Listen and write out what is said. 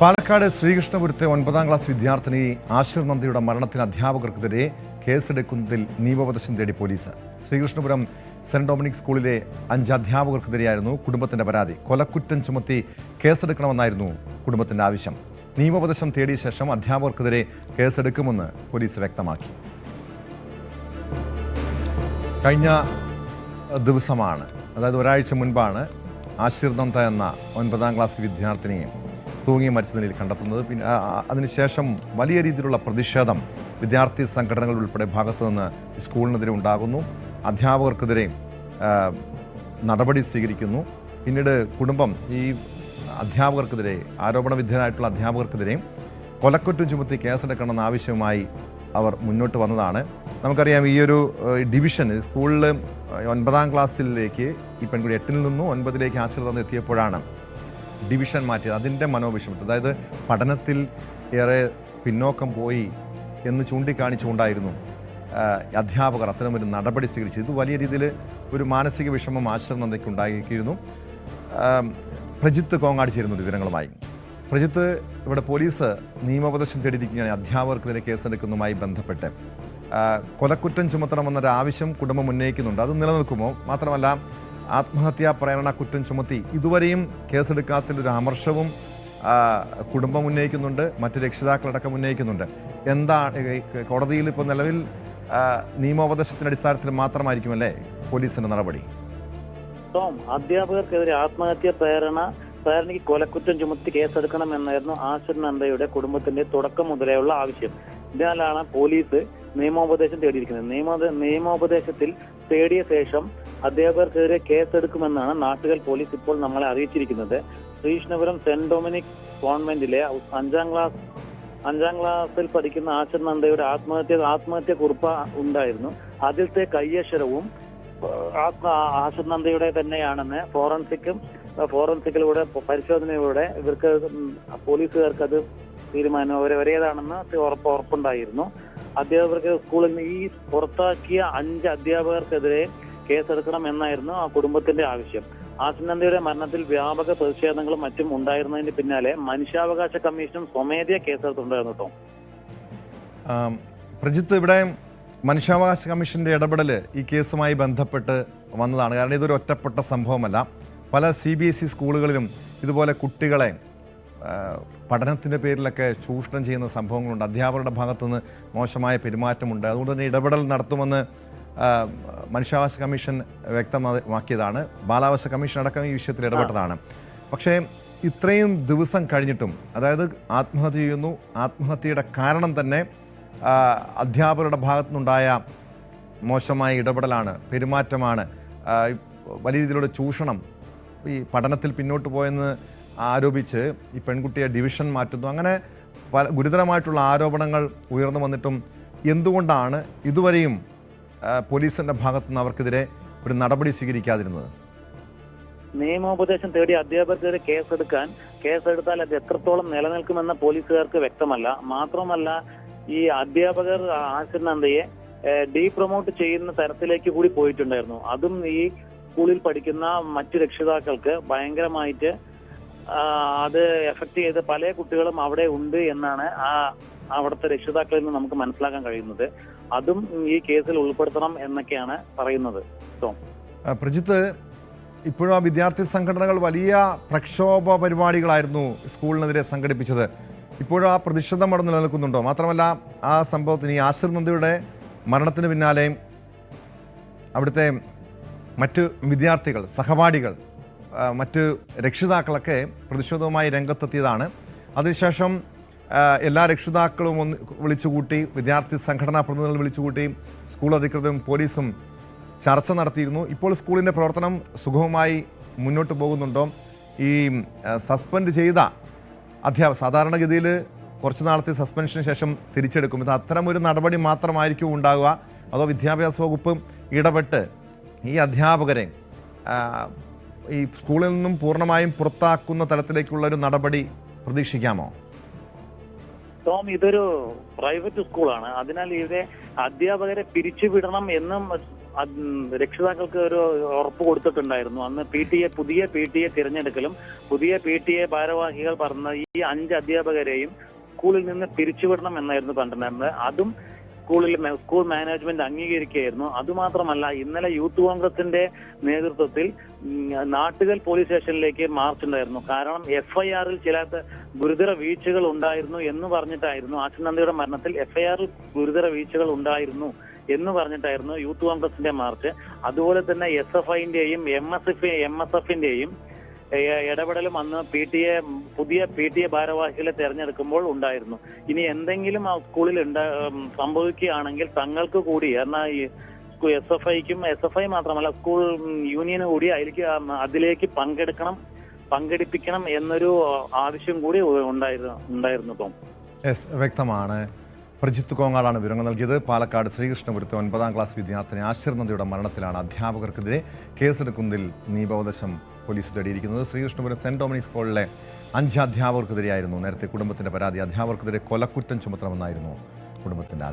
Palakkad ശ്രീകൃഷ്ണപുരത്തെ 9ാം class വിദ്യാർത്ഥിനി ആശിർ നന്ദിയുടെ മരണത്തിന് അധ്യാപകർക്കെതിരെ കേസെടുക്കുന്നതിൽ നിയമോപദേശം തേടി പോലീസ്. ശ്രീകൃഷ്ണപുരം സെന്റ് ഡൊമിനിക് സ്കൂളിലെ 5 അധ്യാപകർക്കെതിരെയായിരുന്നു കുടുംബത്തിന്റെ പരാതി. കൊലക്കുറ്റം ചുമത്തി കേസെടുക്കണമെന്നായിരുന്നു കുടുംബത്തിന്റെ ആവശ്യം. നിയമോപദേശം തേടിയ ശേഷം അധ്യാപകർക്കെതിരെ കേസെടുക്കുമെന്ന് പോലീസ് വ്യക്തമാക്കി. കഴിഞ്ഞ ദിവസമാണ്, അതായത് ഒരാഴ്ച മുൻപാണ് ആശിർ നന്ദ എന്ന 9ാം ക്ലാസ് വിദ്യാർത്ഥിനിയെ തൂങ്ങി മരിച്ച നിലയിൽ കണ്ടെത്തുന്നത്. പിന്നെ അതിനുശേഷം വലിയ രീതിയിലുള്ള പ്രതിഷേധം വിദ്യാർത്ഥി സംഘടനകൾ ഉൾപ്പെടെ ഭാഗത്തു നിന്ന് സ്കൂളിനെതിരെ ഉണ്ടാകുന്നു. അധ്യാപകർക്കെതിരെ നടപടി സ്വീകരിക്കുന്നു. പിന്നീട് കുടുംബം ഈ അധ്യാപകർക്കെതിരെ, ആരോപണ വിധേയരായിട്ടുള്ള അധ്യാപകർക്കെതിരെ കൊലക്കുറ്റം ചുമത്തി കേസെടുക്കണമെന്ന ആവശ്യവുമായി അവർ മുന്നോട്ട് വന്നതാണ്. നമുക്കറിയാം, ഈ ഒരു ഡിവിഷൻ സ്കൂളിൽ 9ാം ക്ലാസ്സിലേക്ക് ഈ പെൺകുട്ടി 8ൽ നിന്നും 9ലേക്ക് ആശ്രിതം എത്തിയപ്പോഴാണ് ഡിവിഷൻ മാറ്റിയത്. അതിൻ്റെ മനോവിഷമത്തിൽ, അതായത് പഠനത്തിൽ ഏറെ പിന്നോക്കം പോയി എന്ന് ചൂണ്ടിക്കാണിച്ചുകൊണ്ടായിരുന്നു അധ്യാപകർ അത്തരമൊരു നടപടി സ്വീകരിച്ചത്. ഇത് വലിയ രീതിയിൽ ഒരു മാനസിക വിഷമം ആശിർ നന്ദയ്ക്ക് ഉണ്ടായിരിക്കുന്നു. പ്രജിത്ത് കോങ്ങാട് ചേരുന്നു വിവരങ്ങളുമായി. പ്രജിത്ത്, ഇവിടെ പോലീസ് നിയമോപദേശം തേടിയിരിക്കുകയാണ് അധ്യാപകർക്കെതിരെ കേസെടുക്കുന്നതുമായി ബന്ധപ്പെട്ട്. കൊലക്കുറ്റം ചുമത്തണമെന്നൊരു ആവശ്യം കുടുംബം ഉന്നയിക്കുന്നുണ്ട്. അത് നിലനിൽക്കുമോ? മാത്രമല്ല, ആത്മഹത്യാ പ്രേരണ കുറ്റം ചുമത്തി ഇതുവരെയും കേസെടുക്കാത്തതിൻ്റെ ഒരു അമർഷവും കുടുംബം ഉന്നയിക്കുന്നുണ്ട്, മറ്റ് രക്ഷിതാക്കളടക്കം ഉന്നയിക്കുന്നുണ്ട്. എന്താണ് കോടതിയിൽ ഇപ്പോൾ നിലവിൽ നിയമോപദേശത്തിൻ്റെ അടിസ്ഥാനത്തിൽ മാത്രമായിരിക്കുമല്ലേ പോലീസിൻ്റെ നടപടി? അധ്യാപകർക്കെതിരെ ആത്മഹത്യാ പ്രേരണയ്ക്ക് കൊലക്കുറ്റം ചുമത്തി കേസെടുക്കണമെന്നായിരുന്നു ആശിർ നന്ദയുടെ കുടുംബത്തിന്റെ തുടക്കം മുതലെയുള്ള ആവശ്യം. ഇതിനാലാണ് പോലീസ് നിയമോപദേശം തേടിയിരിക്കുന്നത്. നിയമോപദേശത്തിൽ തേടിയ ശേഷം അധ്യാപകർക്കെതിരെ കേസെടുക്കുമെന്നാണ് നാട്ടുകൽ പോലീസ് ഇപ്പോൾ നമ്മളെ അറിയിച്ചിരിക്കുന്നത്. ശ്രീകൃഷ്ണപുരം സെന്റ് ഡൊമിനിക് കോൺവെന്റിലെ 5ാം ക്ലാസ്സിൽ പഠിക്കുന്ന ആശിർ നന്ദയുടെ ആത്മഹത്യ കുറിപ്പ് ഉണ്ടായിരുന്നു. അതിലത്തെ കയ്യക്ഷരവും ആശിർ നന്ദയുടെ തന്നെയാണെന്ന് ഫോറൻസിക്കിലൂടെ പരിശോധനയിലൂടെ ഇവർക്ക് പോലീസുകാർക്ക് അത് തീരുമാനം ഒരേതാണെന്ന് ഉറപ്പുണ്ടായിരുന്നു. അധ്യാപകർക്ക് സ്കൂളിൽ നിന്ന് ഈ പുറത്താക്കിയ 5 അധ്യാപകർക്കെതിരെ കേസെടുക്കണം എന്നായിരുന്നു ആ കുടുംബത്തിന്റെ ആവശ്യം. ആശിർ നന്ദയുടെ മരണത്തിൽ വ്യാപക പ്രതിഷേധങ്ങളും മറ്റും ഉണ്ടായിരുന്നതിന് പിന്നാലെ മനുഷ്യാവകാശ കമ്മീഷനും സ്വമേധയാ കേസെടുത്തിട്ടുണ്ടായിരുന്നു. കേട്ടോ പ്രജിത്ത്, ഇവിടെ മനുഷ്യാവകാശ കമ്മീഷന്റെ ഇടപെടൽ ഈ കേസുമായി ബന്ധപ്പെട്ട് വന്നതാണ്. കാരണം ഇതൊരു ഒറ്റപ്പെട്ട സംഭവമല്ല. പല CBSE സ്കൂളുകളിലും ഇതുപോലെ കുട്ടികളെ പഠനത്തിൻ്റെ പേരിലൊക്കെ ചൂഷണം ചെയ്യുന്ന സംഭവങ്ങളുണ്ട്. അധ്യാപകരുടെ ഭാഗത്തുനിന്ന് മോശമായ പെരുമാറ്റമുണ്ട്. അതുകൊണ്ട് തന്നെ ഇടപെടൽ നടത്തുമെന്ന് മനുഷ്യാവകാശ കമ്മീഷൻ വ്യക്തമാക്കിയതാണ്. ബാലാവകാശ കമ്മീഷൻ അടക്കം ഈ വിഷയത്തിൽ ഇടപെട്ടതാണ്. പക്ഷേ ഇത്രയും ദിവസം കഴിഞ്ഞിട്ടും, അതായത് ആത്മഹത്യ ചെയ്യുന്നു, ആത്മഹത്യയുടെ കാരണം തന്നെ അധ്യാപകരുടെ ഭാഗത്തുനിന്നുണ്ടായ മോശമായ ഇടപെടലാണ്, പെരുമാറ്റമാണ്, വലിയ രീതിയിലുള്ള ചൂഷണം, ഈ പഠനത്തിൽ പിന്നോട്ട് പോയെന്ന് ആരോപിച്ച് ഈ പെൺകുട്ടിയെ ഡിവിഷൻ മാറ്റുന്നു. അങ്ങനെ പല ഗുരുതരമായിട്ടുള്ള ആരോപണങ്ങൾ ഉയർന്നു വന്നിട്ടും എന്തുകൊണ്ടാണ് ഇതുവരെയും പോലീസിന്റെ ഭാഗത്തുനിന്ന് അവർക്കെതിരെ ഒരു നടപടി സ്വീകരിക്കാതിരുന്നത്? നിയമോപദേശം തേടി അധ്യാപകർക്കെതിരെ കേസെടുത്താൽ അത് എത്രത്തോളം നിലനിൽക്കുമെന്ന പോലീസുകാർക്ക് വ്യക്തമല്ല. മാത്രമല്ല, ഈ അധ്യാപകർ ആശിർ നന്ദയെ ഡീപ്രൊമോട്ട് ചെയ്യുന്ന തരത്തിലേക്ക് കൂടി പോയിട്ടുണ്ടായിരുന്നു. അതും ഈ സ്കൂളിൽ പഠിക്കുന്ന മറ്റു രക്ഷിതാക്കൾക്ക് ഭയങ്കരമായിട്ട് അത് എഫക്ട് ചെയ്ത് പല കുട്ടികളും അവിടെ ഉണ്ട് എന്നാണ് അവിടുത്തെ രക്ഷിതാക്കളിൽ നിന്ന് നമുക്ക് മനസ്സിലാക്കാൻ കഴിയുന്നത്. അതും ഈ കേസിൽ ഉൾപ്പെടുത്തണം എന്നൊക്കെയാണ് പറയുന്നത്. പ്രജിത്ത്, ഇപ്പോഴും ആ വിദ്യാർത്ഥി സംഘടനകൾ വലിയ പ്രക്ഷോഭ പരിപാടികളായിരുന്നു സ്കൂളിനെതിരെ സംഘടിപ്പിച്ചത്. ഇപ്പോഴും ആ പ്രതിഷേധം അവിടെ നിലനിൽക്കുന്നുണ്ടോ? മാത്രമല്ല, ആ സംഭവത്തിന്, ഈ ആശിർ നന്ദയുടെ മരണത്തിന് പിന്നാലെ അവിടുത്തെ മറ്റ് വിദ്യാർത്ഥികൾ, സഹപാഠികൾ, മറ്റ് രക്ഷിതാക്കളൊക്കെ പ്രതിഷേധവുമായി രംഗത്തെത്തിയതാണ്. അതിനുശേഷം എല്ലാ രക്ഷിതാക്കളും വിളിച്ചുകൂട്ടി, വിദ്യാർത്ഥി സംഘടനാ പ്രതിനിധികൾ വിളിച്ചുകൂട്ടി, സ്കൂൾ അധികൃതരും പോലീസും ചർച്ച നടത്തിയിരുന്നു. ഇപ്പോൾ സ്കൂളിൻ്റെ പ്രവർത്തനം സുഗമമായി മുന്നോട്ട് പോകുന്നുണ്ടോ? ഈ സസ്പെൻഡ് ചെയ്ത അധ്യാപകർ സാധാരണഗതിയിൽ കുറച്ച് നാളത്തെ സസ്പെൻഷന് ശേഷം തിരിച്ചെടുക്കും. ഇത് അത്തരമൊരു നടപടി മാത്രമായിരിക്കും ഉണ്ടാവുക? അതോ വിദ്യാഭ്യാസ വകുപ്പ് ഇടപെട്ട് ഈ അധ്യാപകരെ ഈ സ്കൂളിൽ നിന്നും പൂർണ്ണമായും പുറത്താക്കുന്ന തരത്തിലേക്കുള്ള ഒരു നടപടി പ്രതീക്ഷിക്കാമോ? ഇതൊരു പ്രൈവറ്റ് സ്കൂളാണ്. അതിനാൽ ഇവരെ അധ്യാപകരെ പിരിച്ചുവിടണം എന്നും രക്ഷിതാക്കൾക്ക് ഒരു ഉറപ്പ് കൊടുത്തിട്ടുണ്ടായിരുന്നു. അന്ന് പുതിയ പി ടി എ തിരഞ്ഞെടുക്കലും പുതിയ പി ടി എ ഭാരവാഹികൾ പറഞ്ഞ ഈ 5 അധ്യാപകരെയും സ്കൂളിൽ നിന്ന് പിരിച്ചുവിടണം എന്നായിരുന്നു പറഞ്ഞിട്ടുണ്ടായിരുന്നത്. അതും സ്കൂൾ മാനേജ്മെന്റ് അംഗീകരിക്കുകയായിരുന്നു. അതുമാത്രമല്ല, ഇന്നലെ യൂത്ത് കോൺഗ്രസിന്റെ നേതൃത്വത്തിൽ നാട്ടുകൽ പോലീസ് സ്റ്റേഷനിലേക്ക് മാർച്ച് ഉണ്ടായിരുന്നു. കാരണം FIR-ൽ ചില ഗുരുതര വീഴ്ചകൾ ഉണ്ടായിരുന്നു എന്ന് പറഞ്ഞിട്ടായിരുന്നു, ആശിർ നന്ദിയുടെ മരണത്തിൽ FIR-ൽ ഗുരുതര വീഴ്ചകൾ ഉണ്ടായിരുന്നു എന്ന് പറഞ്ഞിട്ടായിരുന്നു യൂത്ത് കോൺഗ്രസിന്റെ മാർച്ച്. അതുപോലെ തന്നെ SFI-ന്റെയും MSF-ന്റെയും ഇടപെടലും അന്ന് പുതിയ പി ടി എ ഭാരവാഹികളെ തെരഞ്ഞെടുക്കുമ്പോൾ ഉണ്ടായിരുന്നു. ഇനി എന്തെങ്കിലും ആ സ്കൂളിൽ സംഭവിക്കുകയാണെങ്കിൽ തങ്ങൾക്ക് കൂടി, എന്നാൽ ഈ SFI-ക്കും SFI മാത്രമല്ല സ്കൂൾ യൂണിയന് കൂടി അതിലേക്ക് പങ്കെടുപ്പിക്കണം എന്നൊരു ആവശ്യം കൂടി ഉണ്ടായിരുന്നു. ടോം, വ്യക്തമാണ്. പ്രജിത്ത് കോങ്ങാടാണ് വിവരങ്ങൾ നൽകിയത്. പാലക്കാട് ശ്രീകൃഷ്ണപുരത്തെ 9ാം ക്ലാസ് വിദ്യാർത്ഥിനി ആശിർ നന്ദിയുടെ മരണത്തിലാണ് അധ്യാപകർക്കെതിരെ കേസെടുക്കുന്നതിൽ നിയമോപദേശം പോലീസ് തേടിയിരിക്കുന്നത്. ശ്രീകൃഷ്ണപുരം സെന്റ് ഡൊമിനിക്സ് സ്കൂളിലെ 5 അധ്യാപകർക്കെതിരെയായിരുന്നു നേരത്തെ കുടുംബത്തിന്റെ പരാതി. അധ്യാപകർക്കെതിരെ കൊലക്കുറ്റം ചുമത്തണമെന്നായിരുന്നു കുടുംബത്തിന്റെ